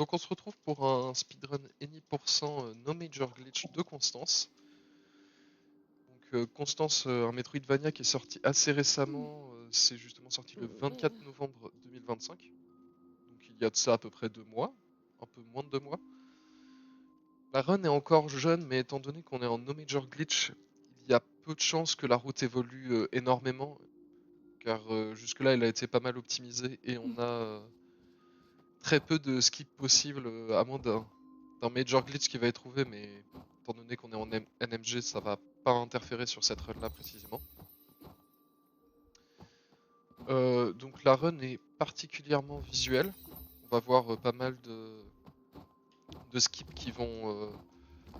Donc on se retrouve pour un speedrun any% no major glitch de Constance. Donc Constance, un Metroidvania qui est sorti assez récemment, c'est justement sorti le 24 novembre 2025. Donc il y a de ça à peu près 2 mois, un peu moins de 2 mois. La run est encore jeune, mais étant donné qu'on est en no major glitch, il y a peu de chances que la route évolue énormément, car jusque-là elle a été pas mal optimisée et on a très peu de skips possibles, à moins d'un major glitch qui va être trouvé, mais étant donné qu'on est en NMG, ça va pas interférer sur cette run là précisément. Donc la run est particulièrement visuelle. On va voir pas mal de skips qui vont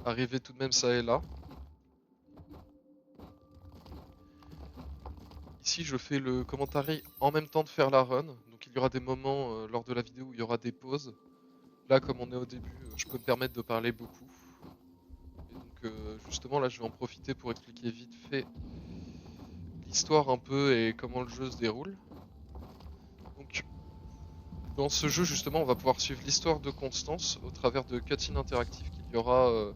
arriver tout de même ça et là. Ici je fais le commentary en même temps de faire la run, donc il y aura des moments lors de la vidéo où il y aura des pauses. Là comme on est au début, je peux me permettre de parler beaucoup. Et donc justement là je vais en profiter pour expliquer vite fait l'histoire un peu et comment le jeu se déroule. Donc dans ce jeu justement on va pouvoir suivre l'histoire de Constance au travers de cutscenes interactives qu'il y aura au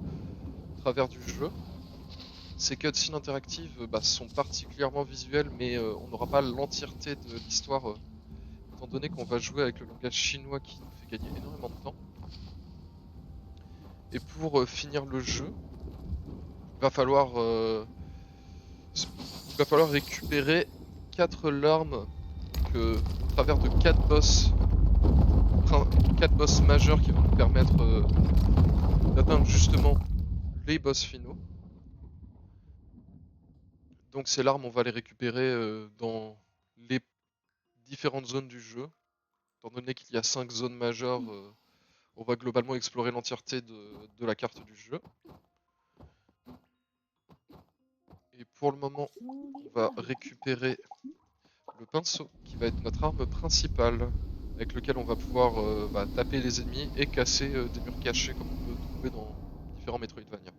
travers du jeu. Ces cutscenes interactives sont particulièrement visuelles, mais on n'aura pas l'entièreté de l'histoire étant donné qu'on va jouer avec le langage chinois qui nous fait gagner énormément de temps. Et pour finir le jeu, il va falloir récupérer 4 larmes au travers de 4 boss majeurs qui vont nous permettre d'atteindre justement les boss finaux. Donc ces larmes, on va les récupérer dans les différentes zones du jeu. Étant donné qu'il y a 5 zones majeures, on va globalement explorer l'entièreté de la carte du jeu. Et pour le moment, on va récupérer le pinceau qui va être notre arme principale, avec lequel on va pouvoir taper les ennemis et casser des murs cachés comme on peut trouver dans différents Metroidvania.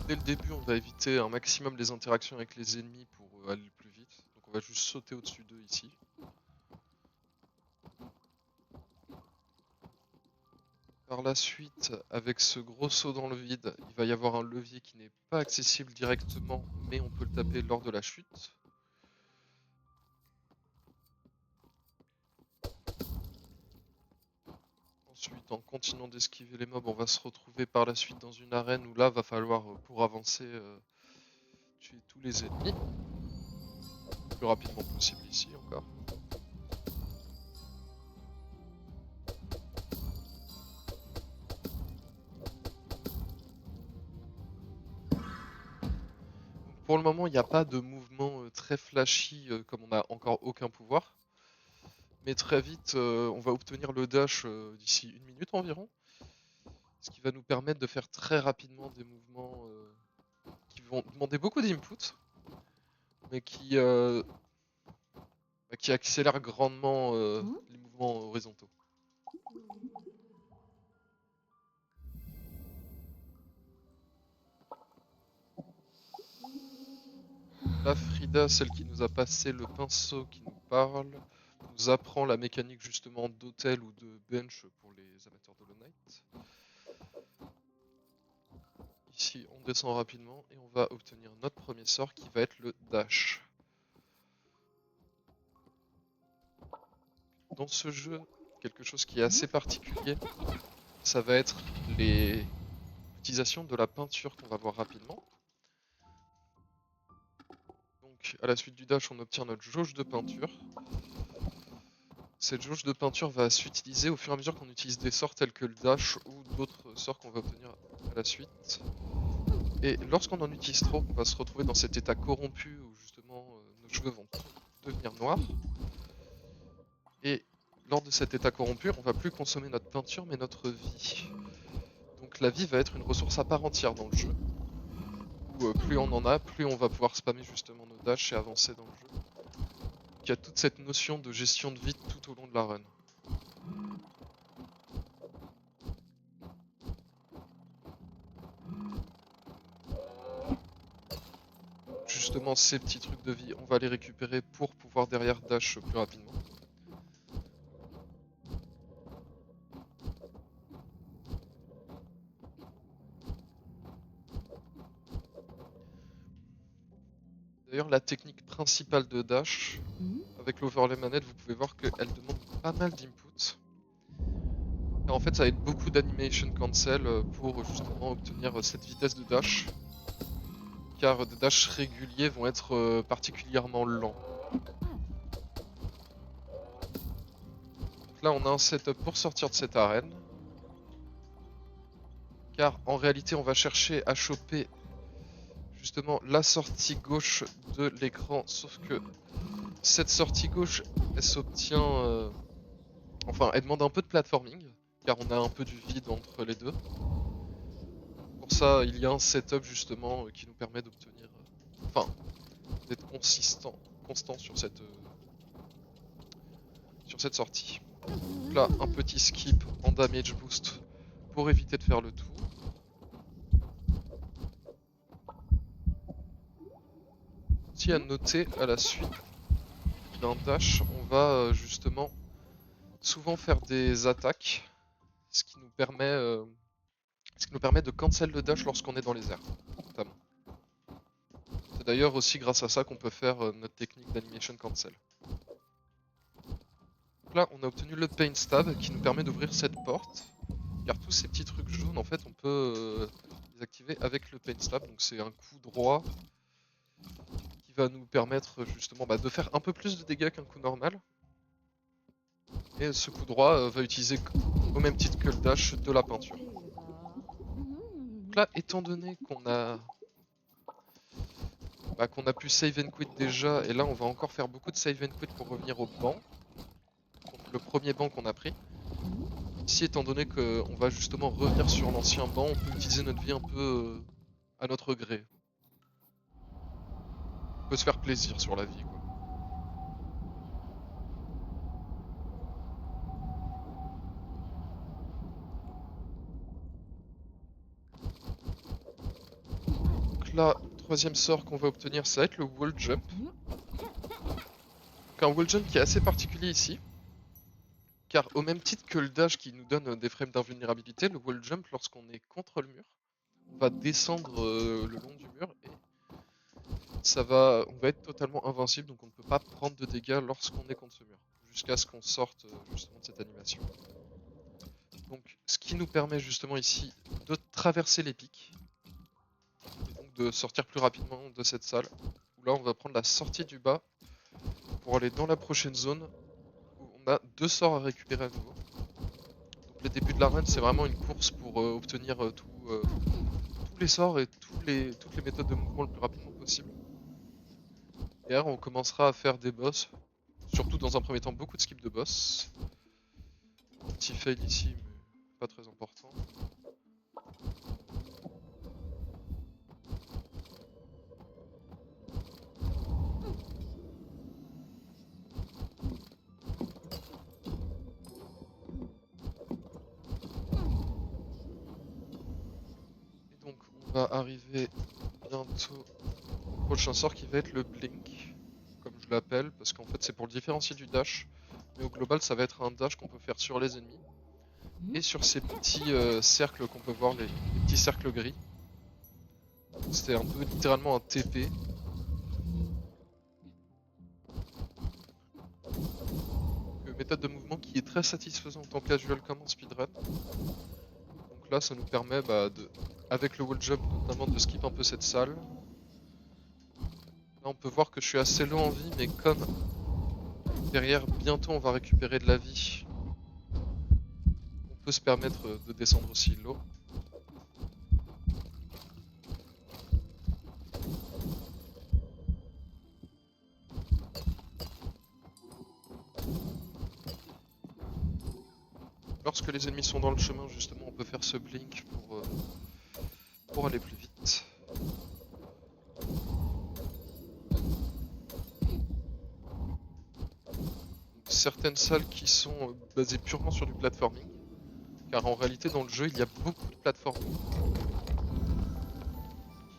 Dès le début, on va éviter un maximum les interactions avec les ennemis pour aller plus vite. Donc on va juste sauter au-dessus d'eux ici. Par la suite, avec ce gros saut dans le vide, il va y avoir un levier qui n'est pas accessible directement, mais on peut le taper lors de la chute. Ensuite, en continuant d'esquiver les mobs, on va se retrouver par la suite dans une arène où là, va falloir, pour avancer, tuer tous les ennemis. Le plus rapidement possible ici encore. Pour le moment, il n'y a pas de mouvement très flashy comme on n'a encore aucun pouvoir. Mais très vite, on va obtenir le dash d'ici 1 minute environ. Ce qui va nous permettre de faire très rapidement des mouvements qui vont demander beaucoup d'input, mais qui accélèrent grandement les mouvements horizontaux. Là, Frida, celle qui nous a passé le pinceau qui nous parle, nous apprend la mécanique justement d'hôtel ou de bench pour les amateurs d'Hollow Knight. Ici, on descend rapidement et on va obtenir notre premier sort qui va être le dash. Dans ce jeu, quelque chose qui est assez particulier, ça va être l'utilisation de la peinture qu'on va voir rapidement. Donc, à la suite du dash, on obtient notre jauge de peinture. Cette jauge de peinture va s'utiliser au fur et à mesure qu'on utilise des sorts tels que le dash ou d'autres sorts qu'on va obtenir à la suite. Et lorsqu'on en utilise trop, on va se retrouver dans cet état corrompu où justement nos cheveux vont devenir noirs. Et lors de cet état corrompu, on va plus consommer notre peinture mais notre vie. Donc la vie va être une ressource à part entière dans le jeu. Où plus on en a, plus on va pouvoir spammer justement nos dash et avancer dans le jeu. il y a toute cette notion de gestion de vie tout au long de la run. Justement, ces petits trucs de vie, on va les récupérer pour pouvoir derrière dash plus rapidement. D'ailleurs, la technique principale de dash, avec l'overlay manette, vous pouvez voir qu'elle demande pas mal d'input. En fait, ça va être beaucoup d'animation cancel pour justement obtenir cette vitesse de dash. Car des dashs réguliers vont être particulièrement lents. Donc là, on a un setup pour sortir de cette arène. Car en réalité, on va chercher à choper justement la sortie gauche de l'écran, sauf que cette sortie gauche, elle s'obtient... Enfin, elle demande un peu de platforming, car on a un peu du vide entre les deux. Pour ça, il y a un setup justement qui nous permet d'obtenir... Enfin, d'être constant sur cette sortie. Donc là, un petit skip en damage boost pour éviter de faire le tour. Si à noter, à la suite d'un dash, on va justement souvent faire des attaques, ce qui nous permet de cancel le dash lorsqu'on est dans les airs, notamment. C'est d'ailleurs aussi grâce à ça qu'on peut faire notre technique d'animation cancel. Donc là, on a obtenu le pain stab qui nous permet d'ouvrir cette porte, car tous ces petits trucs jaunes, en fait, on peut les activer avec le pain stab, donc c'est un coup droit qui va nous permettre justement de faire un peu plus de dégâts qu'un coup normal. Et ce coup droit va utiliser au même titre que le dash de la peinture. Donc là, étant donné qu'on a pu save and quit déjà, et là on va encore faire beaucoup de save and quit pour revenir au banc, contre le premier banc qu'on a pris. Ici, étant donné qu'on va justement revenir sur l'ancien banc, on peut utiliser notre vie un peu à notre gré. On peut se faire plaisir sur la vie, quoi. Donc là, troisième sort qu'on va obtenir, ça va être le wall jump. Donc un wall jump qui est assez particulier ici, car au même titre que le dash qui nous donne des frames d'invulnérabilité, le wall jump, lorsqu'on est contre le mur, on va descendre le long du mur et on va être totalement invincible, donc on ne peut pas prendre de dégâts lorsqu'on est contre ce mur, jusqu'à ce qu'on sorte justement de cette animation. Donc ce qui nous permet justement ici de traverser les pics, et donc de sortir plus rapidement de cette salle, où là on va prendre la sortie du bas pour aller dans la prochaine zone, où on a 2 sorts à récupérer à nouveau. Donc le début de la run, c'est vraiment une course pour obtenir tous les sorts et toutes les méthodes de mouvement le plus rapidement possible. Et là, on commencera à faire des boss, surtout dans un premier temps beaucoup de skip de boss. Un petit fail ici, mais pas très important. Et donc on va arriver bientôt au prochain sort qui va être le blink, comme je l'appelle, parce qu'en fait c'est pour le différencier du dash, mais au global ça va être un dash qu'on peut faire sur les ennemis, et sur ces petits cercles qu'on peut voir, les petits cercles gris. C'était un peu littéralement un TP. Méthode de mouvement qui est très satisfaisante en casual comme en speedrun. Donc là ça nous permet avec le wall jump notamment de skip un peu cette salle. Là on peut voir que je suis assez low en vie, mais comme derrière bientôt on va récupérer de la vie, on peut se permettre de descendre aussi low. Lorsque les ennemis sont dans le chemin justement on peut faire ce blink pour aller plus vite. certaines salles qui sont basées purement sur du platforming. Car en réalité dans le jeu il y a beaucoup de platforming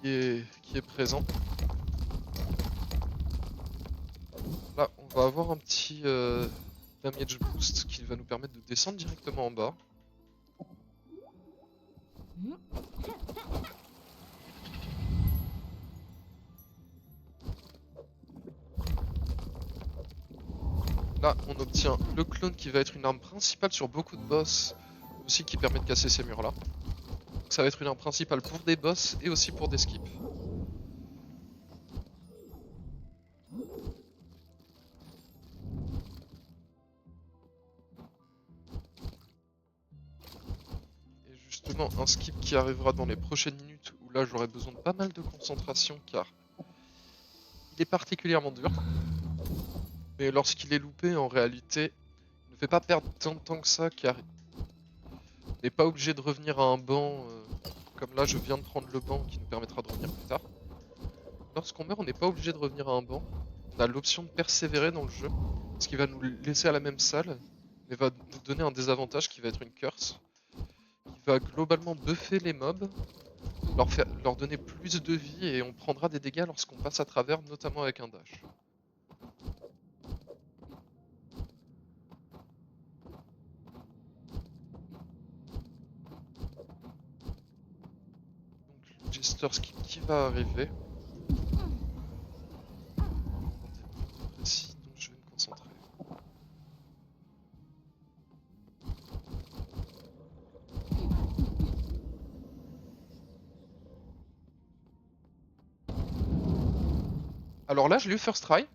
qui est présent. Là on va avoir un petit damage boost qui va nous permettre de descendre directement en bas. Là on obtient le clone qui va être une arme principale sur beaucoup de boss, aussi qui permet de casser ces murs là. Donc ça va être une arme principale pour des boss et aussi pour des skips. Et justement un skip qui arrivera dans les prochaines minutes où là j'aurai besoin de pas mal de concentration car il est particulièrement dur. Mais lorsqu'il est loupé en réalité il ne fait pas perdre tant de temps que ça car on n'est pas obligé de revenir à un banc comme là je viens de prendre le banc qui nous permettra de revenir plus tard. Lorsqu'on meurt on n'est pas obligé de revenir à un banc. On a l'option de persévérer dans le jeu, ce qui va nous laisser à la même salle, mais va nous donner un désavantage qui va être une curse, qui va globalement buffer les mobs, leur donner plus de vie et on prendra des dégâts lorsqu'on passe à travers, notamment avec un dash. Donc le Jester Skip qui va arriver. Précis, donc je vais me concentrer. Alors là, je l'ai eu first try.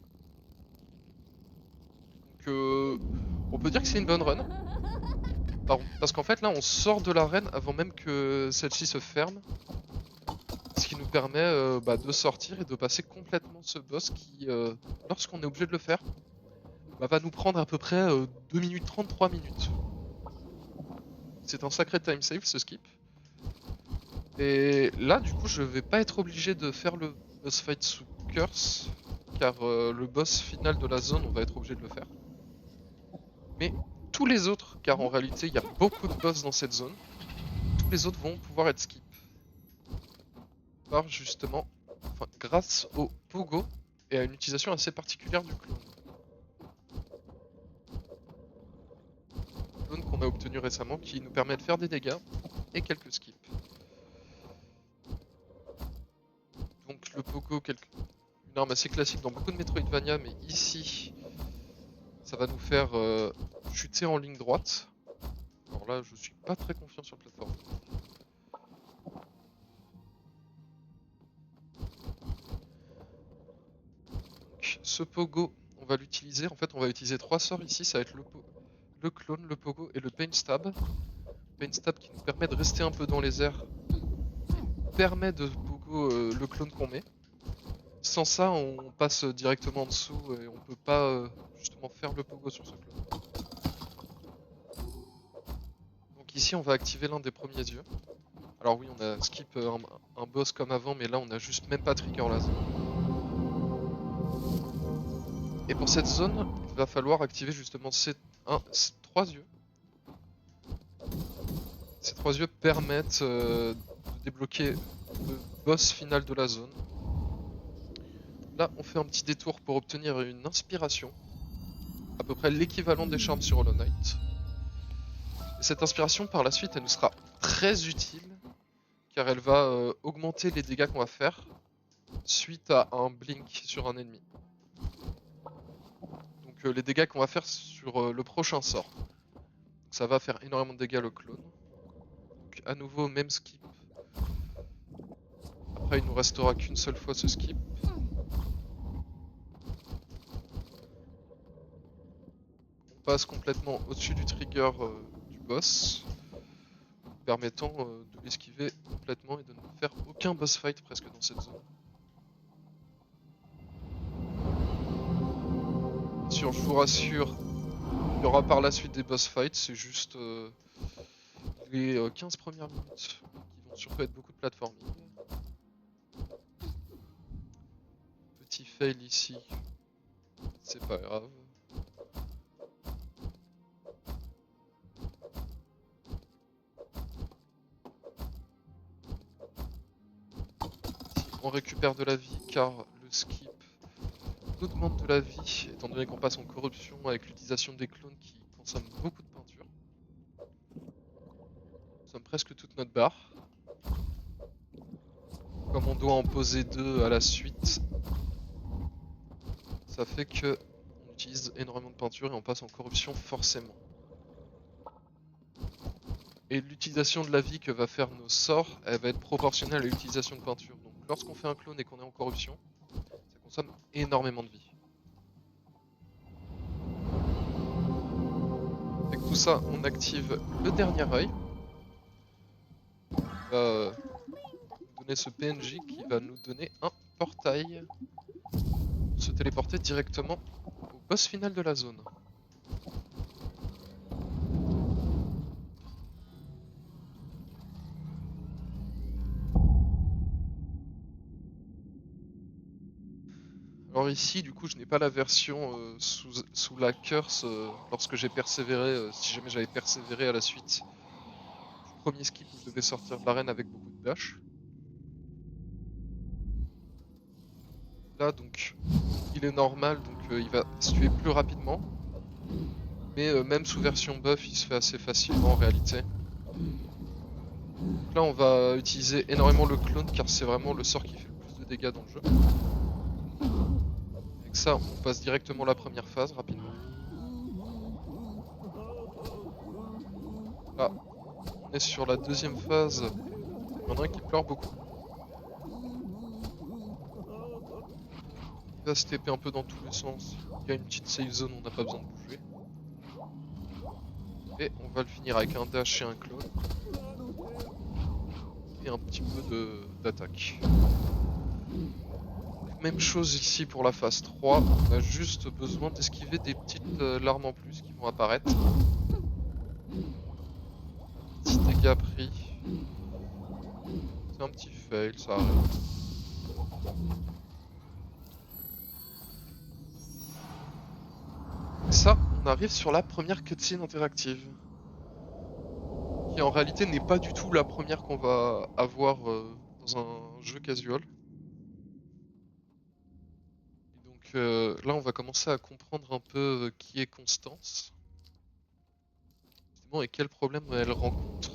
Donc on peut dire que c'est une bonne run. Parce qu'en fait là, on sort de l'arène avant même que celle-ci se ferme. Ce qui nous permet de sortir et de passer complètement ce boss qui, lorsqu'on est obligé de le faire, va nous prendre à peu près 2 minutes 30, 3 minutes. C'est un sacré time save ce skip. Et là du coup je vais pas être obligé de faire le boss fight sous curse, car le boss final de la zone on va être obligé de le faire. Mais tous les autres, car en réalité il y a beaucoup de boss dans cette zone, tous les autres vont pouvoir être skip. Par justement, grâce au pogo et à une utilisation assez particulière du clone. Clone qu'on a obtenu récemment qui nous permet de faire des dégâts et quelques skips. Donc le pogo, une arme assez classique dans beaucoup de Metroidvania, mais ici ça va nous faire chuter en ligne droite. Alors là je suis pas très confiant sur le plateforme. Donc ce pogo on va l'utiliser, en fait on va utiliser 3 sorts ici, ça va être le clone, le pogo et le pain stab. Pain stab qui nous permet de rester un peu dans les airs, permet de pogo le clone qu'on met. Sans ça on passe directement en dessous et on peut pas justement faire le pogo sur ce clone. Donc ici on va activer l'un des premiers yeux. Alors oui on a skip un boss comme avant mais là on a juste même pas trigger la zone. Et pour cette zone il va falloir activer justement ces 3 yeux. Ces 3 yeux permettent de débloquer le boss final de la zone. Là on fait un petit détour pour obtenir une inspiration, à peu près l'équivalent des charmes sur Hollow Knight. Et cette inspiration par la suite elle nous sera très utile car elle va augmenter les dégâts qu'on va faire suite à un blink sur un ennemi. Donc les dégâts qu'on va faire sur le prochain sort. Donc, ça va faire énormément de dégâts le clone. Donc à nouveau même skip. Après il nous restera qu'une seule fois ce skip. On passe complètement au-dessus du trigger du boss, permettant de l'esquiver complètement et de ne faire aucun boss fight presque dans cette zone. Bien sûr, je vous rassure, il y aura par la suite des boss fights, c'est juste les 15 premières minutes qui vont surtout être beaucoup de platforming. Petit fail ici, c'est pas grave. on récupère de la vie car le skip nous demande de la vie, étant donné qu'on passe en corruption avec l'utilisation des clones qui consomment beaucoup de peinture. Nous sommes presque toute notre barre. Comme on doit en poser 2 à la suite, ça fait que on utilise énormément de peinture et on passe en corruption forcément. Et l'utilisation de la vie que va faire nos sorts, elle va être proportionnelle à l'utilisation de peinture. Donc lorsqu'on fait un clone et qu'on est en corruption, ça consomme énormément de vie. Avec tout ça, on active le dernier œil. On va nous donner ce PNJ qui va nous donner un portail pour se téléporter directement au boss final de la zone. Alors ici, du coup, je n'ai pas la version sous la curse lorsque j'ai persévéré, si jamais j'avais persévéré à la suite du premier skip où je devais sortir de l'arène avec beaucoup de dash. Là, donc, il est normal, donc il va se tuer plus rapidement. Mais même sous version buff, il se fait assez facilement en réalité. Donc là, on va utiliser énormément le clone car c'est vraiment le sort qui fait le plus de dégâts dans le jeu. Avec ça, on passe directement la première phase rapidement. Là, on est sur la deuxième phase. Il y en a un qui pleure beaucoup. Il va se TP un peu dans tous les sens. Il y a une petite safe zone, on n'a pas besoin de bouger. Et on va le finir avec un dash et un clone. Et un petit peu d'attaque. Même chose ici pour la phase 3, on a juste besoin d'esquiver des petites larmes en plus qui vont apparaître. Petit dégât pris. C'est un petit fail, ça arrive. Et ça, on arrive sur la première cutscene interactive. Qui en réalité n'est pas du tout la première qu'on va avoir dans un jeu casual. Et donc là, on va commencer à comprendre un peu qui est Constance. Et quels problèmes elle rencontre.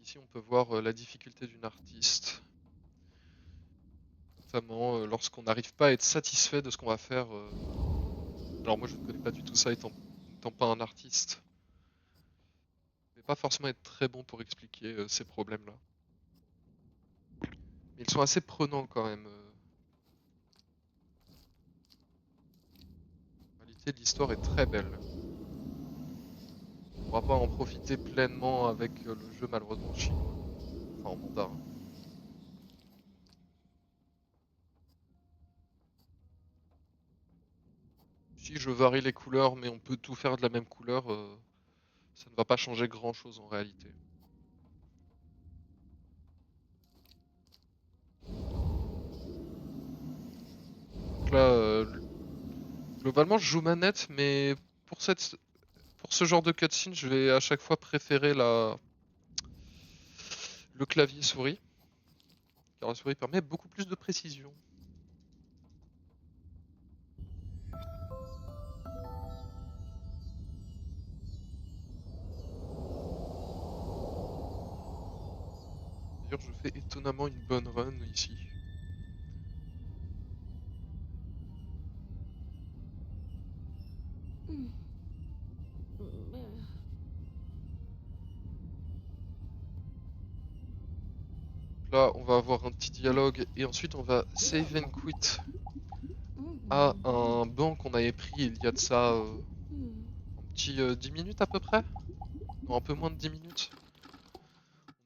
Ici, on peut voir la difficulté d'une artiste. Notamment lorsqu'on n'arrive pas à être satisfait de ce qu'on va faire. Alors moi, je ne connais pas du tout ça étant pas un artiste. Je vais pas forcément être très bon pour expliquer ces problèmes-là. Mais ils sont assez prenants quand même. En réalité, l'histoire est très belle. On pourra pas en profiter pleinement avec le jeu malheureusement en chinois. Enfin en mandarin. Si je varie les couleurs, mais on peut tout faire de la même couleur, ça ne va pas changer grand chose en réalité. Donc là, globalement, je joue manette, mais pour ce genre de cutscene, je vais à chaque fois préférer le clavier souris, car la souris permet beaucoup plus de précision. D'ailleurs, je fais étonnamment une bonne run ici. Là, on va avoir un petit dialogue et ensuite on va save and quit à un banc qu'on avait pris il y a de ça un petit 10 minutes à peu près. Non, un peu moins de 10 minutes.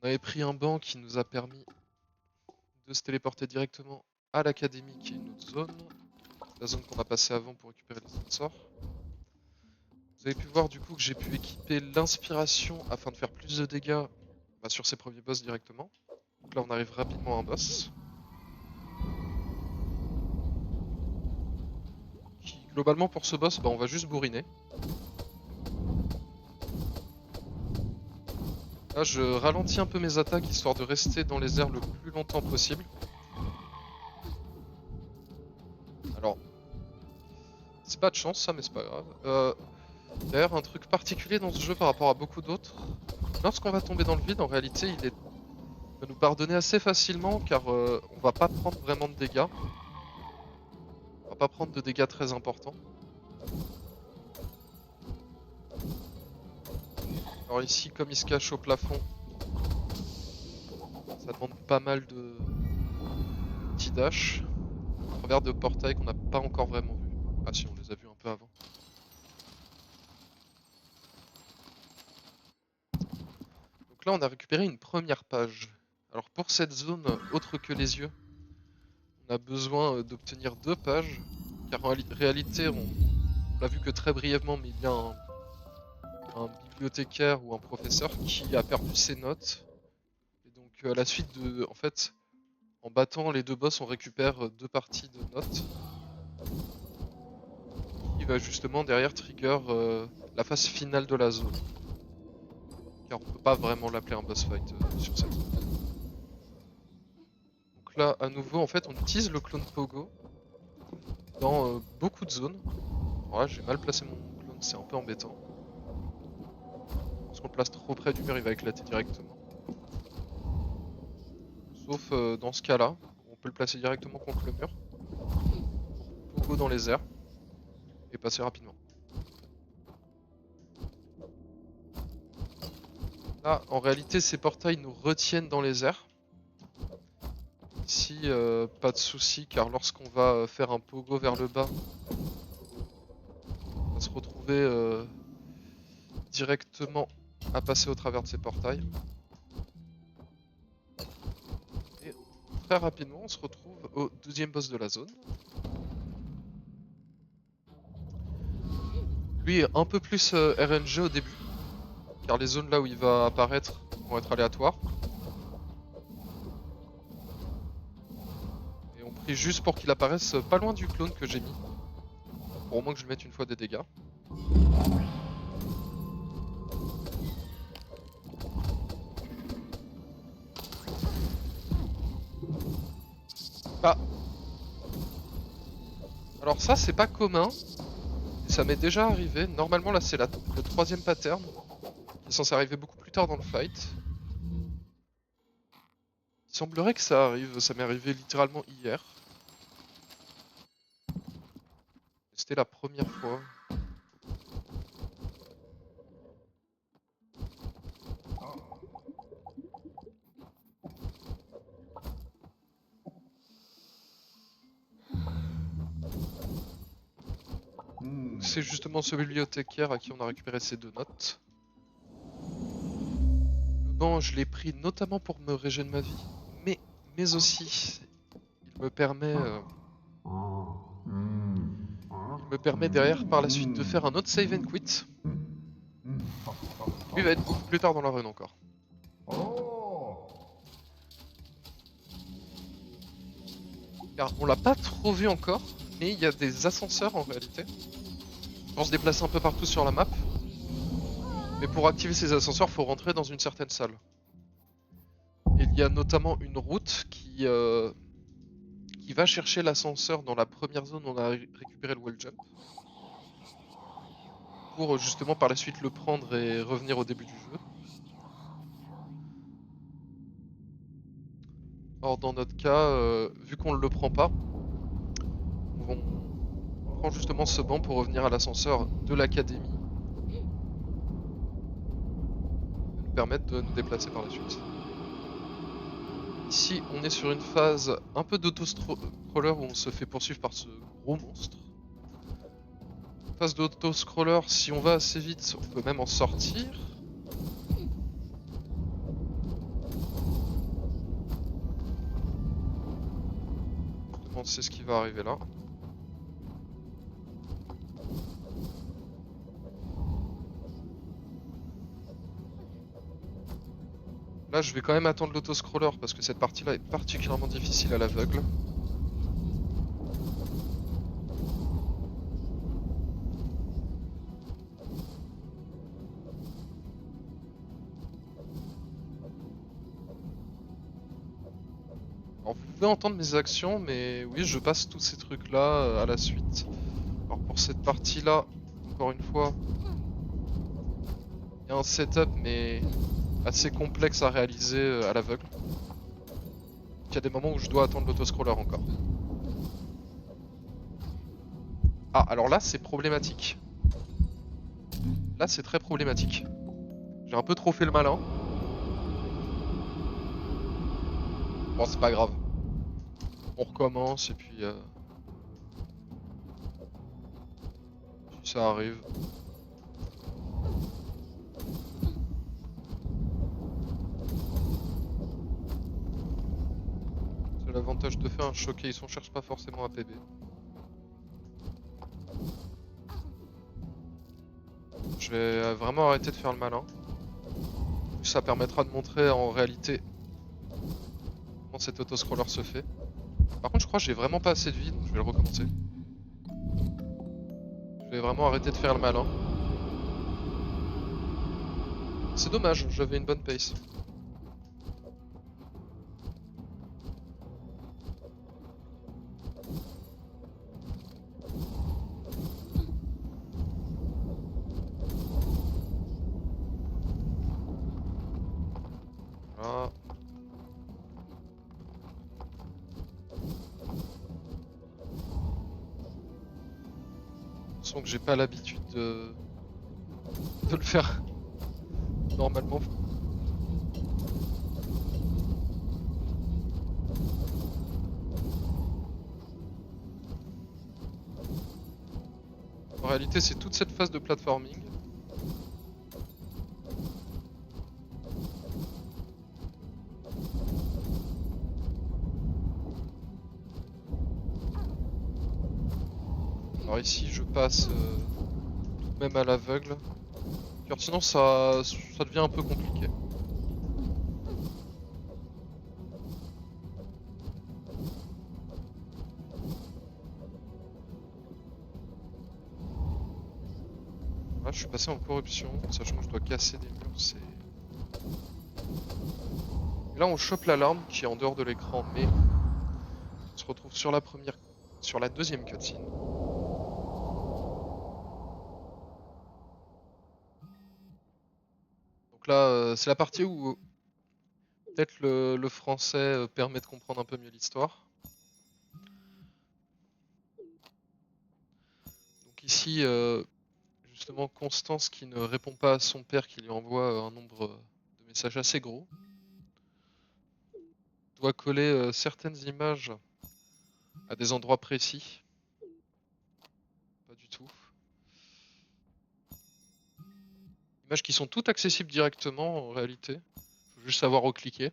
On avait pris un banc qui nous a permis de se téléporter directement à l'académie qui est une autre zone. La zone qu'on a passée avant pour récupérer les autres sorts. Vous avez pu voir du coup que j'ai pu équiper l'inspiration afin de faire plus de dégâts sur ces premiers boss directement. Donc là on arrive rapidement à un boss. Qui Globalement pour ce boss, bah, on va juste bourriner. Là je ralentis un peu mes attaques histoire de rester dans les airs le plus longtemps possible. Alors, c'est pas de chance ça mais c'est pas grave. D'ailleurs un truc particulier dans ce jeu par rapport à beaucoup d'autres, lorsqu'on va tomber dans le vide en réalité il va nous pardonner assez facilement car on va pas prendre vraiment de dégâts. On va pas prendre de dégâts très importants. Alors ici comme il se cache au plafond, ça demande pas mal de petits dash à travers de portails qu'on n'a pas encore vraiment vus. Ah si, on les a vus un peu avant. Donc là on a récupéré une première page. Alors pour cette zone autre que les yeux, on a besoin d'obtenir 2 pages, car en réalité on l'a vu que très brièvement, mais il y a un bibliothécaire ou un professeur qui a perdu ses notes. Et donc à la suite de... En fait, en battant les 2 boss, on récupère 2 parties de notes. Qui va justement derrière trigger la phase finale de la zone. Car on peut pas vraiment l'appeler un boss fight sur cette zone. Donc là, à nouveau, en fait, on utilise le clone Pogo dans beaucoup de zones. Voilà, j'ai mal placé mon clone, c'est un peu embêtant. Parce qu'on le place trop près du mur, il va éclater directement. Sauf dans ce cas-là, on peut le placer directement contre le mur. Pogo dans les airs. Et passer rapidement. Là, en réalité, ces portails nous retiennent dans les airs. Ici, pas de souci, car lorsqu'on va faire un pogo vers le bas, on va se retrouver directement à passer au travers de ces portails. Et très rapidement, on se retrouve au 12e boss de la zone. Lui est un peu plus RNG au début, car les zones là où il va apparaître vont être aléatoires. Et on prie juste pour qu'il apparaisse pas loin du clone que j'ai mis, pour au moins que je lui mette une fois des dégâts. Ah. Alors ça c'est pas commun, ça m'est déjà arrivé. Normalement là c'est le 3e pattern, qui est censé arriver beaucoup plus tard dans le fight. Il semblerait que ça arrive, ça m'est arrivé littéralement hier. C'était la première fois. C'est justement ce bibliothécaire à qui on a récupéré ces 2 notes. Le banc, je l'ai pris notamment pour me régénérer ma vie, mais aussi, il me permet derrière par la suite de faire un autre save and quit. Lui va être beaucoup plus tard dans la run encore. Car on l'a pas trop vu encore, mais il y a des ascenseurs en réalité. On se déplace un peu partout sur la map. Mais pour activer ces ascenseurs, faut rentrer dans une certaine salle. Et il y a notamment une route qui va chercher l'ascenseur dans la première zone où on a récupéré le wall jump. Pour justement par la suite le prendre et revenir au début du jeu. Or dans notre cas, vu qu'on ne le prend pas, on prend justement ce banc pour revenir à l'ascenseur de l'académie. Nous permettre de nous déplacer par la suite. Ici on est sur une phase un peu d'auto-scroller où on se fait poursuivre par ce gros monstre. Phase d'auto-scroller, si on va assez vite, on peut même en sortir. Justement, c'est ce qui va arriver là. Là, je vais quand même attendre l'autoscroller parce que cette partie-là est particulièrement difficile à l'aveugle. pouvez entendre mes actions, mais oui, je passe tous ces trucs-là à la suite. Alors pour cette partie-là, encore une fois, il y a un setup, mais assez complexe à réaliser à l'aveugle. Il y a des moments où je dois attendre l'autoscroller encore. Ah, alors là, c'est problématique. Là, c'est très problématique. J'ai un peu trop fait le malin. Bon, c'est pas grave. On recommence et puis si ça arrive. C'est l'avantage de faire un showcase, on cherche pas forcément à PB. Je vais vraiment arrêter de faire le malin. Ça permettra de montrer en réalité comment cet autoscroller se fait. Par contre, je crois que j'ai vraiment pas assez de vie, donc je vais le recommencer. Je vais vraiment arrêter de faire le malin. C'est dommage, j'avais une bonne pace. Voilà. Sans que j'ai pas l'habitude de le faire normalement. En réalité, c'est toute cette phase de platforming. Alors ici, je passe même à l'aveugle. Car sinon, ça devient un peu compliqué. Là, je suis passé en corruption, sachant que je dois casser des murs, c'est... Et là, on chope l'alarme qui est en dehors de l'écran, mais on se retrouve sur la deuxième cutscene. Donc là, c'est la partie où peut-être le français permet de comprendre un peu mieux l'histoire. Donc ici, justement, Constance qui ne répond pas à son père qui lui envoie un nombre de messages assez gros, doit coller certaines images à des endroits précis. Pas du tout. Images qui sont toutes accessibles directement en réalité. Faut juste savoir où cliquer.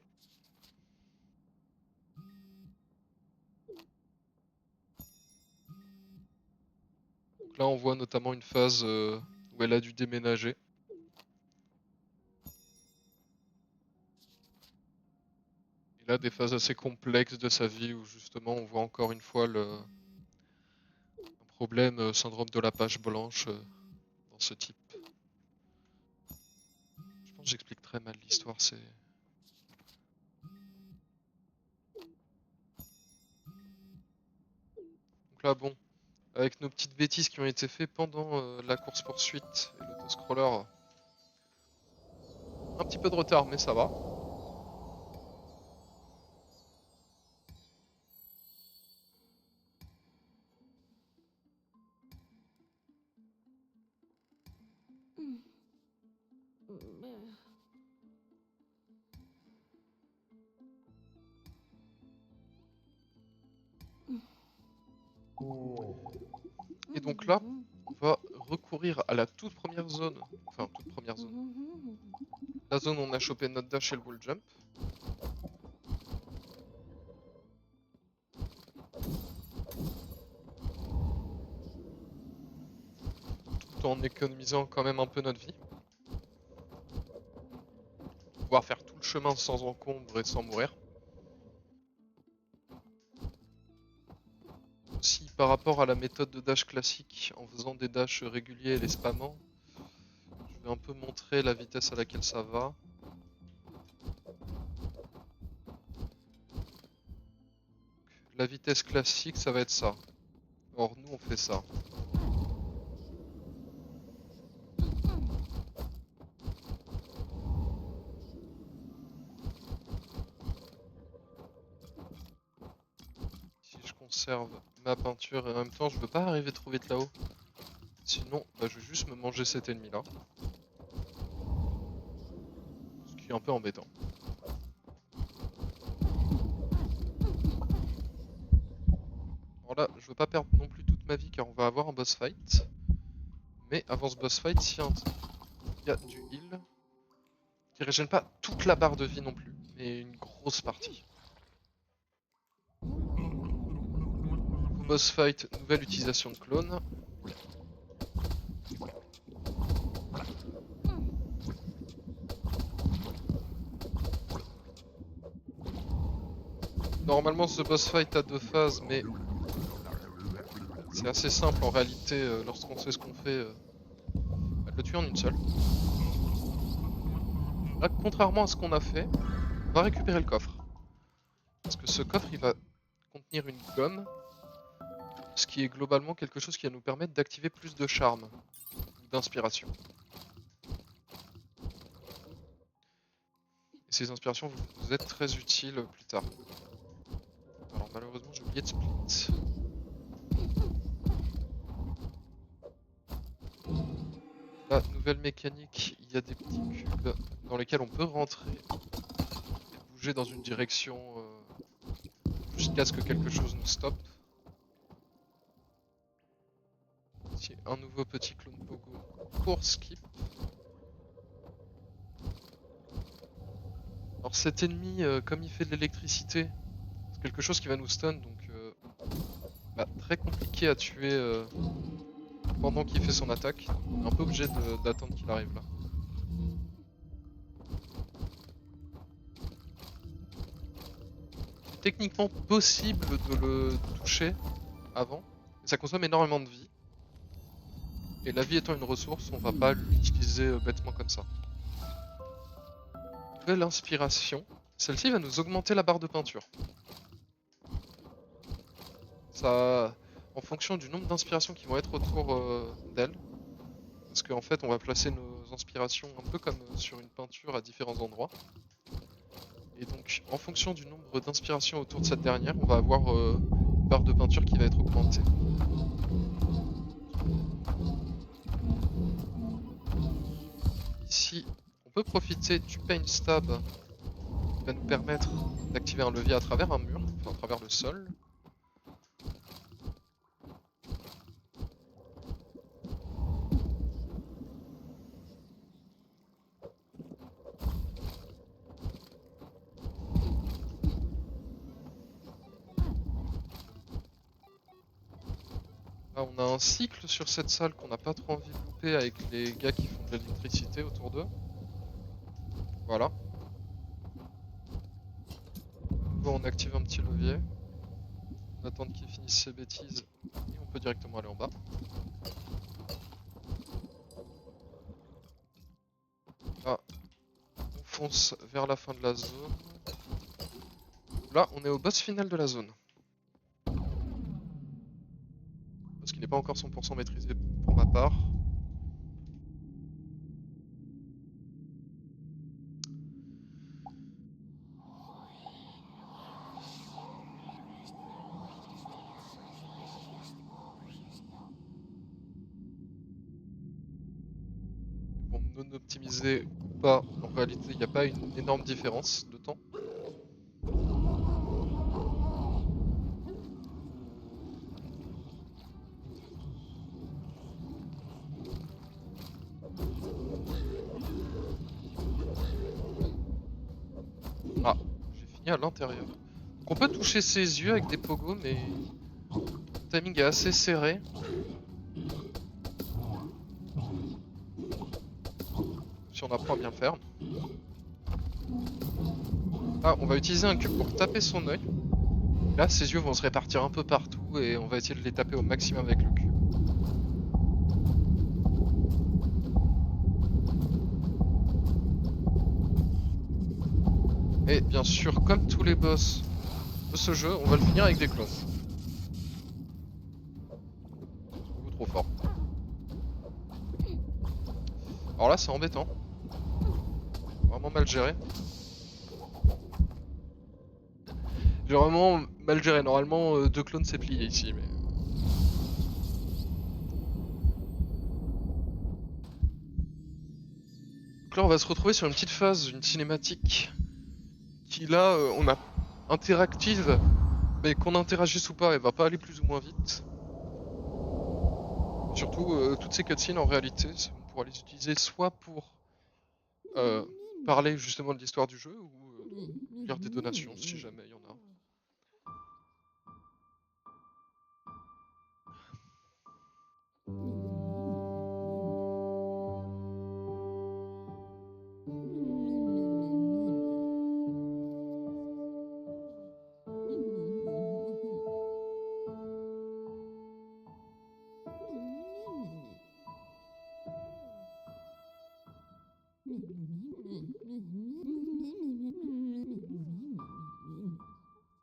Donc là on voit notamment une phase où elle a dû déménager. Et là des phases assez complexes de sa vie où justement on voit encore une fois un problème syndrome de la page blanche dans ce type. Je pense que j'explique très mal l'histoire, c'est... Donc là bon, avec nos petites bêtises qui ont été faites pendant la course poursuite et l'autoscroller, un petit peu de retard mais ça va. Et donc là, on va recourir à la toute première zone, enfin toute première zone, la zone où on a chopé notre dash et le wall jump. Tout en économisant quand même un peu notre vie. Pouvoir faire tout le chemin sans encombre et sans mourir. Aussi par rapport à la méthode de dash classique, en faisant des dashs réguliers et les spammant, je vais un peu montrer la vitesse à laquelle ça va. la vitesse classique, ça va être ça. Or, nous, on fait ça. Si je conserve ma peinture et en même temps, je veux pas arriver trop vite là-haut. Sinon, bah, je vais juste me manger cet ennemi-là. Ce qui est un peu embêtant. Alors là, je veux pas perdre non plus toute ma vie car on va avoir un boss fight. Mais avant ce boss fight, il y a du heal qui régène pas toute la barre de vie non plus, mais une grosse partie. Boss fight, nouvelle utilisation de clone. Normalement ce boss fight a 2 phases, mais c'est assez simple en réalité lorsqu'on sait ce qu'on fait. De le tuer en une seule. Là, contrairement à ce qu'on a fait, on va récupérer le coffre. Parce que ce coffre il va contenir une gomme, ce qui est globalement quelque chose qui va nous permettre d'activer plus de charme ou d'inspiration. Et ces inspirations vous êtes très utiles plus tard. Alors malheureusement j'ai oublié de split. Là, nouvelle mécanique, il y a des petits cubes dans lesquels on peut rentrer et bouger dans une direction jusqu'à ce que quelque chose nous stoppe. Ici, un nouveau petit clone Pogo pour skip. Alors cet ennemi, comme il fait de l'électricité, c'est quelque chose qui va nous stun, donc très compliqué à tuer pendant qu'il fait son attaque. On est un peu obligé d'attendre qu'il arrive là. C'est techniquement possible de le toucher avant, mais ça consomme énormément de vie. Et la vie étant une ressource, on va pas l'utiliser bêtement comme ça. Nouvelle inspiration. Celle-ci va nous augmenter la barre de peinture. Ça, en fonction du nombre d'inspirations qui vont être autour d'elle. Parce qu'en fait, on va placer nos inspirations un peu comme sur une peinture à différents endroits. Et donc, en fonction du nombre d'inspirations autour de cette dernière, on va avoir une barre de peinture qui va être augmentée. Ici, on peut profiter du Paint Stab qui va nous permettre d'activer un levier à travers un mur, enfin à travers le sol. Là, on a un cycle sur cette salle qu'on n'a pas trop envie de louper avec les gars qui font de l'électricité autour d'eux. Voilà. Bon, on active un petit levier. On attend qu'il finisse ses bêtises et on peut directement aller en bas. Là, on fonce vers la fin de la zone. Là, on est au boss final de la zone. Parce qu'il n'est pas encore 100% maîtrisé pour ma part. Bon, non optimisé ou pas, en réalité, il n'y a pas une énorme différence de temps. Ah, j'ai fini à l'intérieur. Donc on peut toucher ses yeux avec des pogos, mais le timing est assez serré. Si on apprend à bien faire. Ah, on va utiliser un cube pour taper son œil. Là, ses yeux vont se répartir un peu partout et on va essayer de les taper au maximum avec le cube. Et bien sûr, comme tous les boss, de ce jeu, on va le finir avec des clones. Beaucoup trop fort. Alors là, c'est embêtant. Vraiment mal géré. J'ai vraiment mal géré. Normalement, 2 clones c'est plié ici, mais... Donc là, on va se retrouver sur une petite phase, une cinématique, qui là, on a interactive, mais qu'on interagisse ou pas, elle va pas aller plus ou moins vite. Surtout, toutes ces cutscenes, en réalité, on pourra les utiliser soit pour parler justement de l'histoire du jeu, ou lire des donations, si jamais il y en a.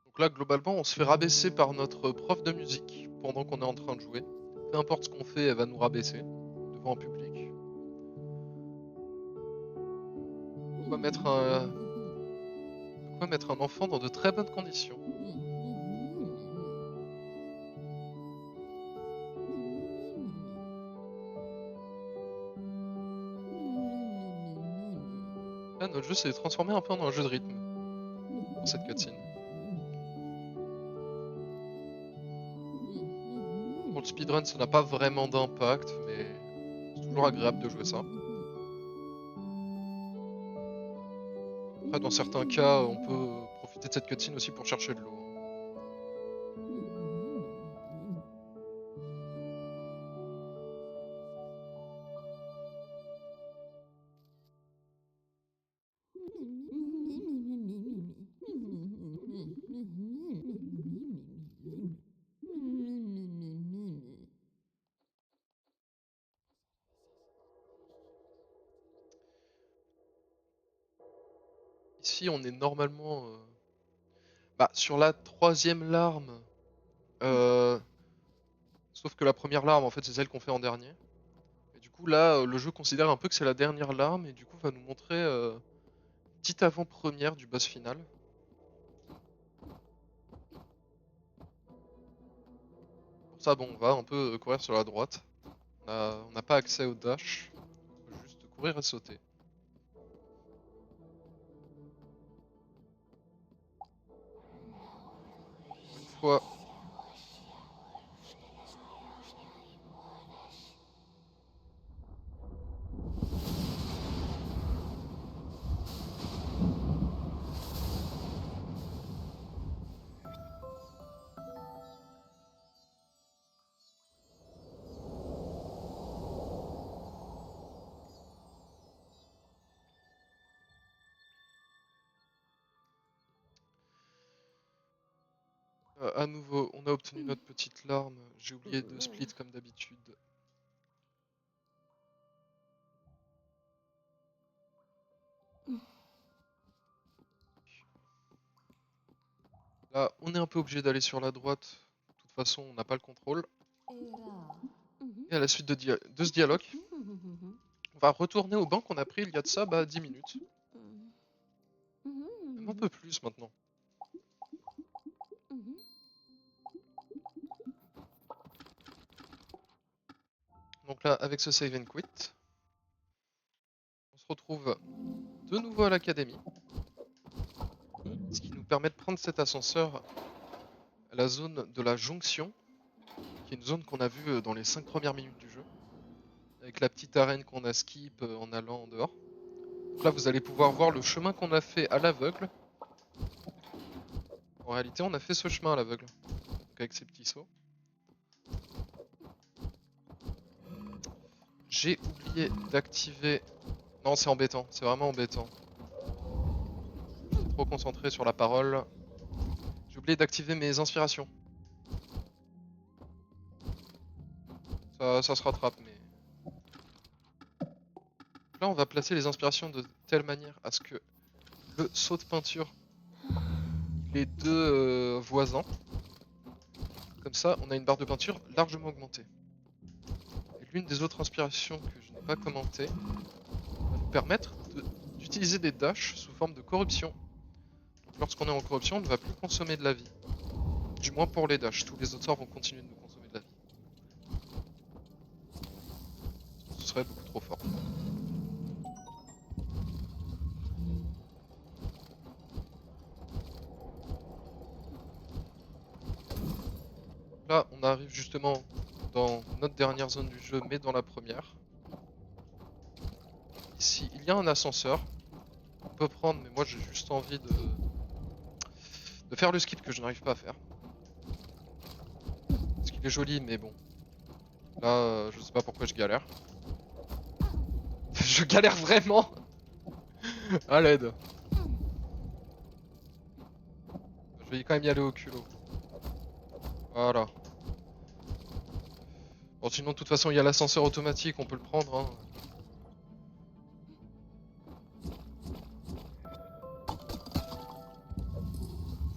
Donc là, globalement, on se fait rabaisser par notre prof de musique pendant qu'on est en train de jouer. Peu importe ce qu'on fait, elle va nous rabaisser devant un public. De quoi mettre un enfant dans de très bonnes conditions. Là, notre jeu s'est transformé un peu en un jeu de rythme pour cette cutscene. Pour le speedrun, ça n'a pas vraiment d'impact, mais c'est toujours agréable de jouer ça. Après, dans certains cas, on peut profiter de cette cutscene aussi pour chercher de l'eau. Ici, on est normalement sur la 3e larme. Sauf que la première larme, en fait, c'est celle qu'on fait en dernier. Et du coup, là, le jeu considère un peu que c'est la dernière larme, et du coup, va nous montrer une petite avant-première du boss final. Pour ça, bon, on va un peu courir sur la droite. On n'a pas accès au dash. On peut juste courir et sauter. Une fois... à nouveau, on a obtenu notre petite larme. J'ai oublié de split comme d'habitude. Là, on est un peu obligé d'aller sur la droite. De toute façon, on n'a pas le contrôle. Et à la suite de ce dialogue, on va retourner au banc qu'on a pris il y a de ça 10 minutes. Même un peu plus maintenant. Donc là, avec ce save and quit, on se retrouve de nouveau à l'académie. Ce qui nous permet de prendre cet ascenseur à la zone de la jonction, qui est une zone qu'on a vue dans les 5 premières minutes du jeu, avec la petite arène qu'on a skip en allant en dehors. Donc là, vous allez pouvoir voir le chemin qu'on a fait à l'aveugle. En réalité, on a fait ce chemin à l'aveugle, donc avec ces petits sauts. J'ai oublié d'activer... Non, c'est embêtant, c'est vraiment embêtant. Je suis trop concentré sur la parole. J'ai oublié d'activer mes inspirations. Ça se rattrape, mais... Là, on va placer les inspirations de telle manière à ce que le saut de peinture les deux voisins. Comme ça, on a une barre de peinture largement augmentée. Et l'une des autres inspirations que je n'ai pas commentées va nous permettre d'utiliser des dashs sous forme de corruption. Donc lorsqu'on est en corruption, on ne va plus consommer de la vie. Du moins pour les dashs, tous les autres sorts vont continuer de nous consommer de la vie. Ce serait beaucoup trop fort. Là, on arrive justement dans notre dernière zone du jeu, mais dans la première. Ici, il y a un ascenseur. On peut prendre, mais moi j'ai juste envie de faire le skip que je n'arrive pas à faire. Parce qu'il est joli, mais bon. Là, je sais pas pourquoi je galère. Je galère vraiment. À l'aide. Je vais quand même y aller au culot. Voilà. Bon, sinon, de toute façon, il y a l'ascenseur automatique, on peut le prendre. Hein.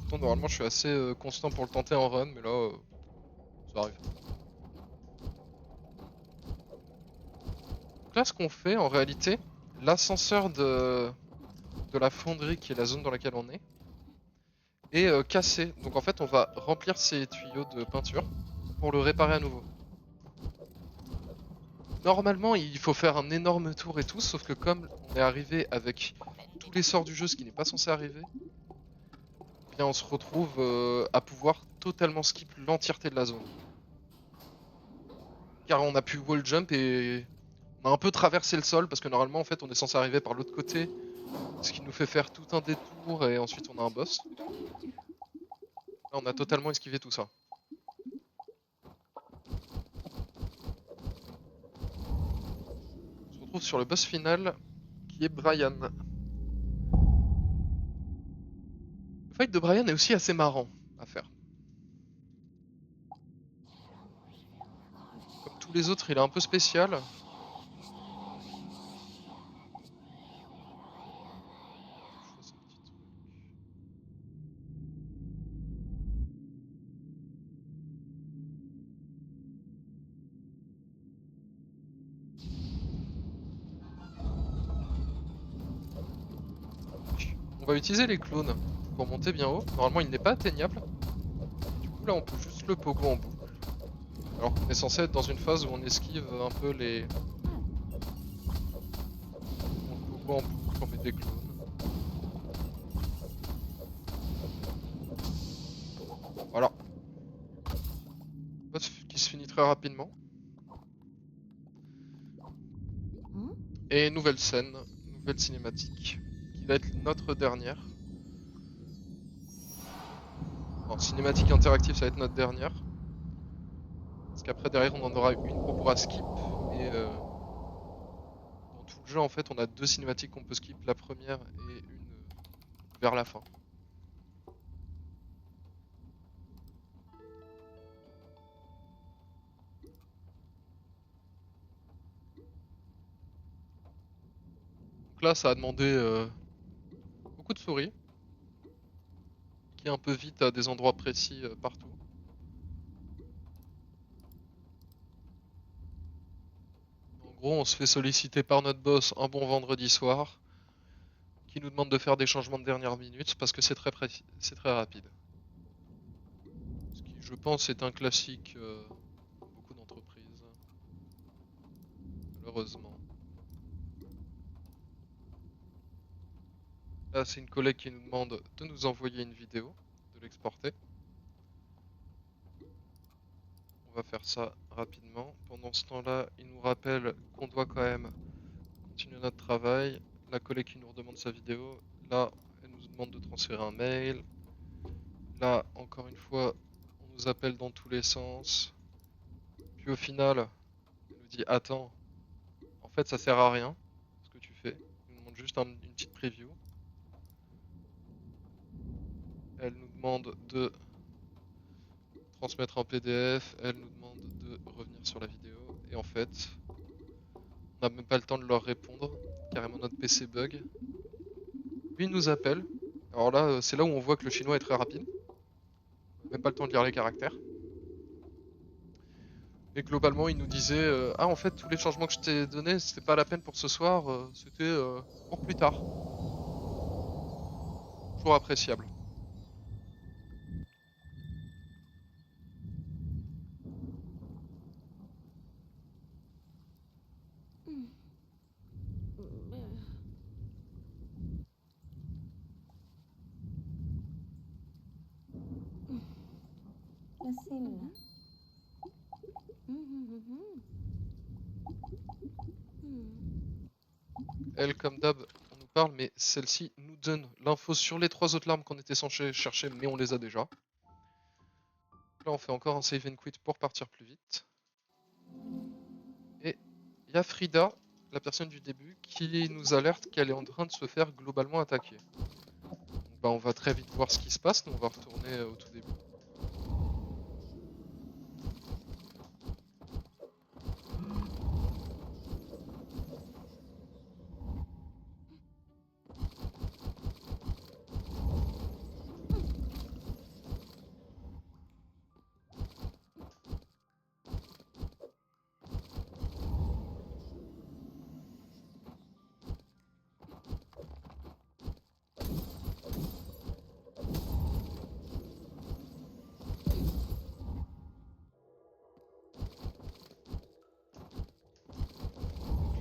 Pourtant, normalement, je suis assez constant pour le tenter en run, mais là, ça arrive. Donc là, ce qu'on fait, en réalité, l'ascenseur de la fonderie, qui est la zone dans laquelle on est cassé. Donc en fait, on va remplir ces tuyaux de peinture pour le réparer à nouveau. Normalement, il faut faire un énorme tour et tout, sauf que comme on est arrivé avec tous les sorts du jeu, ce qui n'est pas censé arriver, eh bien on se retrouve à pouvoir totalement skip l'entièreté de la zone. Car on a pu wall jump et on a un peu traversé le sol, parce que normalement en fait on est censé arriver par l'autre côté, ce qui nous fait faire tout un détour et ensuite on a un boss. Là on a totalement esquivé tout ça. On se retrouve sur le boss final, qui est Brian. Le fight de Brian est aussi assez marrant à faire. Comme tous les autres, il est un peu spécial. On va utiliser les clones pour monter bien haut. Normalement, il n'est pas atteignable. Du coup, là, on peut juste le pogo en boucle. Alors qu'on est censé être dans une phase où on esquive un peu les... On le pogo en boucle, on met des clones. Voilà. Boss qui se finit très rapidement. Et nouvelle scène, nouvelle cinématique, qui va être notre dernière. Alors, cinématique interactive, ça va être notre dernière. Parce qu'après, derrière, on en aura une qu'on pourra skip. Mais dans tout le jeu, en fait, on a deux cinématiques qu'on peut skip. La première et une vers la fin. Donc là, ça a demandé beaucoup de souris. Qui est un peu vite à des endroits précis partout. En gros, on se fait solliciter par notre boss un bon vendredi soir, qui nous demande de faire des changements de dernière minute parce que c'est très rapide. Ce qui, je pense, est un classique pour beaucoup d'entreprises, malheureusement. Là, c'est une collègue qui nous demande de nous envoyer une vidéo, de l'exporter. On va faire ça rapidement. Pendant ce temps-là, il nous rappelle qu'on doit quand même continuer notre travail. La collègue qui nous redemande sa vidéo. Là, elle nous demande de transférer un mail. Là, encore une fois, on nous appelle dans tous les sens. Puis au final, elle nous dit attends, en fait ça sert à rien ce que tu fais. Elle nous demande juste une petite preview. Elle nous demande de transmettre un PDF. Elle nous demande de revenir sur la vidéo. Et en fait, on n'a même pas le temps de leur répondre. Carrément notre PC bug. Lui il nous appelle. Alors là, c'est là où on voit que le chinois est très rapide. Même pas le temps de lire les caractères. Et globalement, il nous disait ah, en fait, tous les changements que je t'ai donnés, c'était pas la peine pour ce soir, c'était pour plus tard. Toujours appréciable. Elle, comme d'hab, on nous parle, mais celle-ci nous donne l'info sur les 3 autres larmes qu'on était censé chercher, mais on les a déjà. Là, on fait encore un save and quit pour partir plus vite. Et il y a Frida, la personne du début, qui nous alerte qu'elle est en train de se faire globalement attaquer. Donc, bah, on va très vite voir ce qui se passe, nous on va retourner au tout début.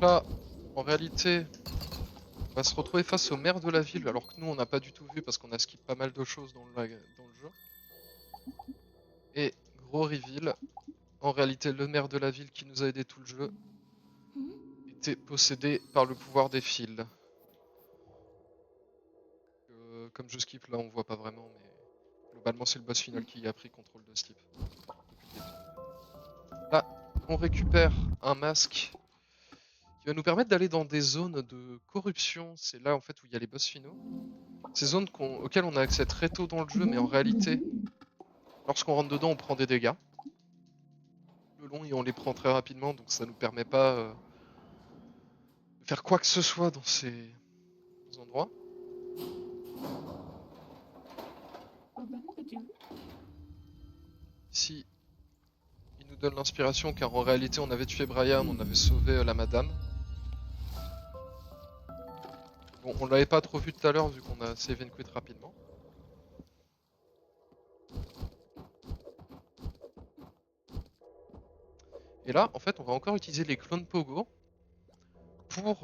Donc là, en réalité, on va se retrouver face au maire de la ville, alors que nous on n'a pas du tout vu parce qu'on a skip pas mal de choses dans le jeu. Et gros reveal, en réalité le maire de la ville qui nous a aidé tout le jeu était possédé par le pouvoir des fils. Comme je skip là on voit pas vraiment, mais globalement c'est le boss final qui a pris contrôle de Steep. Là on récupère un masque qui va nous permettre d'aller dans des zones de corruption. C'est là en fait où il y a les boss finaux. Ces zones auxquelles on a accès très tôt dans le jeu, mais en réalité, lorsqu'on rentre dedans, on prend des dégâts. Le long et on les prend très rapidement, donc ça nous permet pas de faire quoi que ce soit dans ces endroits. Ici, il nous donne l'inspiration car en réalité on avait tué Brian, on avait sauvé la madame. Bon, on l'avait pas trop vu tout à l'heure vu qu'on a save and quit rapidement. Et là, en fait, on va encore utiliser les clones Pogo pour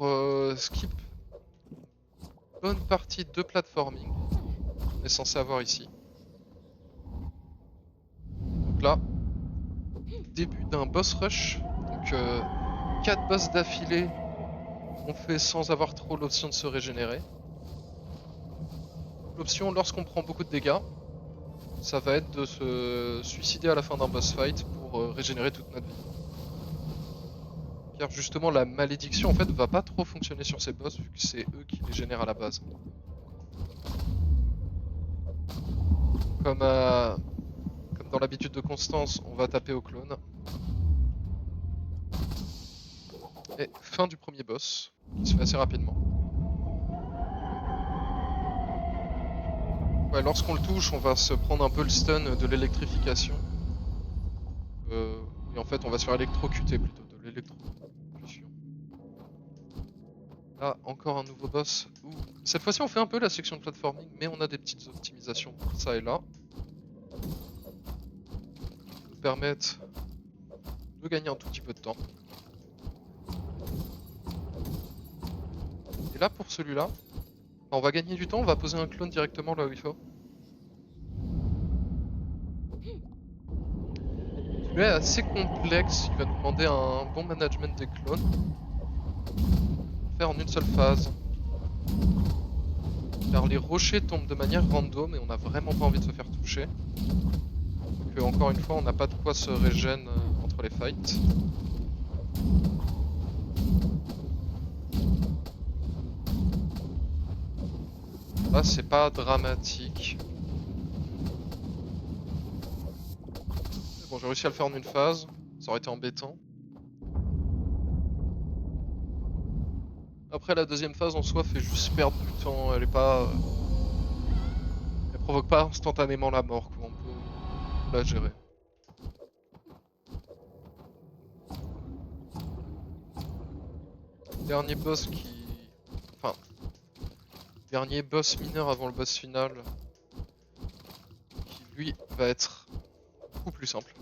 skip une bonne partie de platforming qu'on est censé avoir ici. Donc là, début d'un boss rush. Donc 4 boss d'affilée, on fait sans avoir trop l'option de se régénérer. L'option, lorsqu'on prend beaucoup de dégâts, ça va être de se suicider à la fin d'un boss fight pour régénérer toute notre vie. Car justement la malédiction en fait va pas trop fonctionner sur ces boss vu que c'est eux qui les génèrent à la base. Comme dans l'habitude de Constance, on va taper au clone. Et fin du premier boss, qui se fait assez rapidement. Ouais, lorsqu'on le touche, on va se prendre un peu le stun de l'électrification. Et en fait, on va se faire électrocuter plutôt, de l'électrocution. Là, encore un nouveau boss. Où cette fois-ci, on fait un peu la section de platforming, mais on a des petites optimisations pour ça et là. Qui nous permettent de gagner un tout petit peu de temps. Et là, pour celui-là, on va gagner du temps, on va poser un clone directement là où il faut. Celui-là est assez complexe, il va nous demander un bon management des clones. Faire en une seule phase. Car les rochers tombent de manière random et on n'a vraiment pas envie de se faire toucher. Donc encore une fois, on n'a pas de quoi se régène entre les fights. Là, c'est pas dramatique. Bon, j'ai réussi à le faire en une phase. Ça aurait été embêtant. Après, la deuxième phase en soi fait juste perdre du temps. Elle est pas provoque pas instantanément la mort, quoi. On peut la gérer. Dernier boss qui... Enfin... Dernier boss mineur avant le boss final. Qui lui va être beaucoup plus simple.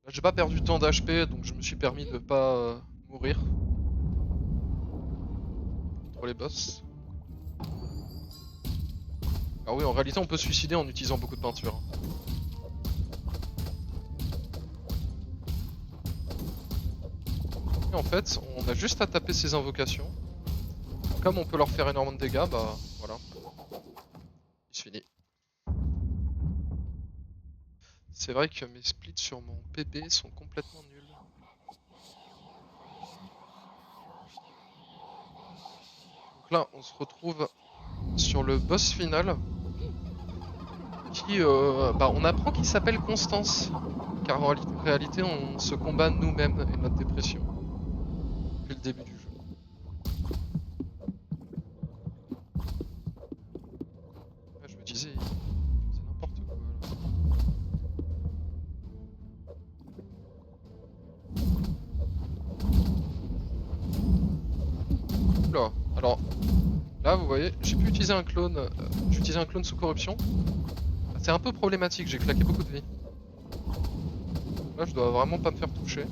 Là, j'ai pas perdu tant d'HP, donc je me suis permis de pas mourir. Pour les boss. Ah oui, en réalité on peut se suicider en utilisant beaucoup de peinture. Et en fait, on a juste à taper ces invocations. Comme on peut leur faire énormément de dégâts, bah voilà. Il se finit. C'est vrai que mes splits sur mon PB sont complètement nuls. Donc là, on se retrouve sur le boss final. Qui, on apprend qu'il s'appelle Constance. Car en réalité, on se combat nous-mêmes et notre dépression. Depuis le début du jeu. Ouais, je me disais, c'est n'importe quoi là. Oula, alors là vous voyez, j'ai pu utiliser un clone, j'ai utilisé un clone sous corruption. C'est un peu problématique, j'ai claqué beaucoup de vie. Là je dois vraiment pas me faire toucher.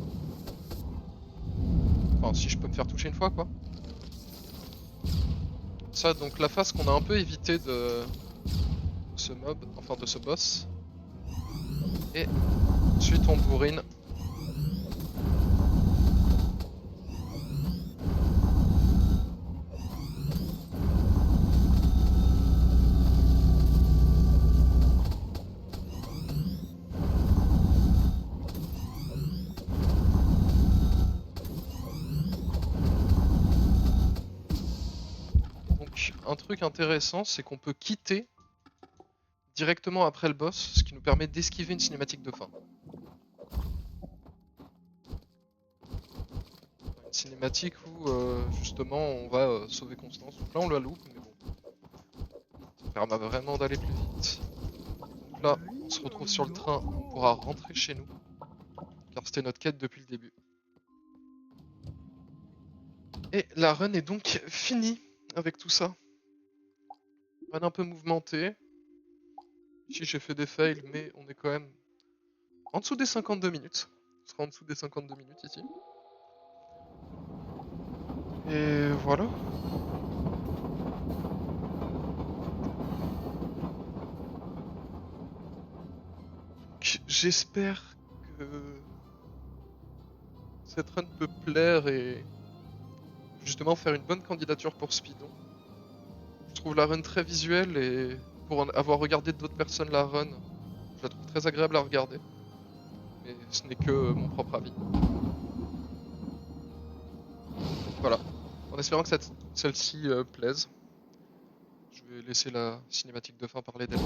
Enfin si je peux me faire toucher une fois quoi. Ça donc la phase qu'on a un peu évité de ce mob, enfin de ce boss. Et ensuite on bourrine. Donc un truc intéressant c'est qu'on peut quitter directement après le boss, ce qui nous permet d'esquiver une cinématique de fin. Une cinématique où justement on va sauver Constance. Donc là on la loupe mais bon. Ça permet vraiment d'aller plus vite. Donc là on se retrouve sur le train, on pourra rentrer chez nous. Car c'était notre quête depuis le début. Et la run est donc finie avec tout ça. Run un peu mouvementée. Ici j'ai fait des fails mais on est quand même en dessous des 52 minutes. On sera en dessous des 52 minutes ici. Et voilà. J'espère que cette run peut plaire et justement faire une bonne candidature pour Speedon. Je trouve la run très visuelle et pour avoir regardé d'autres personnes la run, je la trouve très agréable à regarder. Mais ce n'est que mon propre avis. Voilà. En espérant que celle-ci plaise. Je vais laisser la cinématique de fin parler d'elle.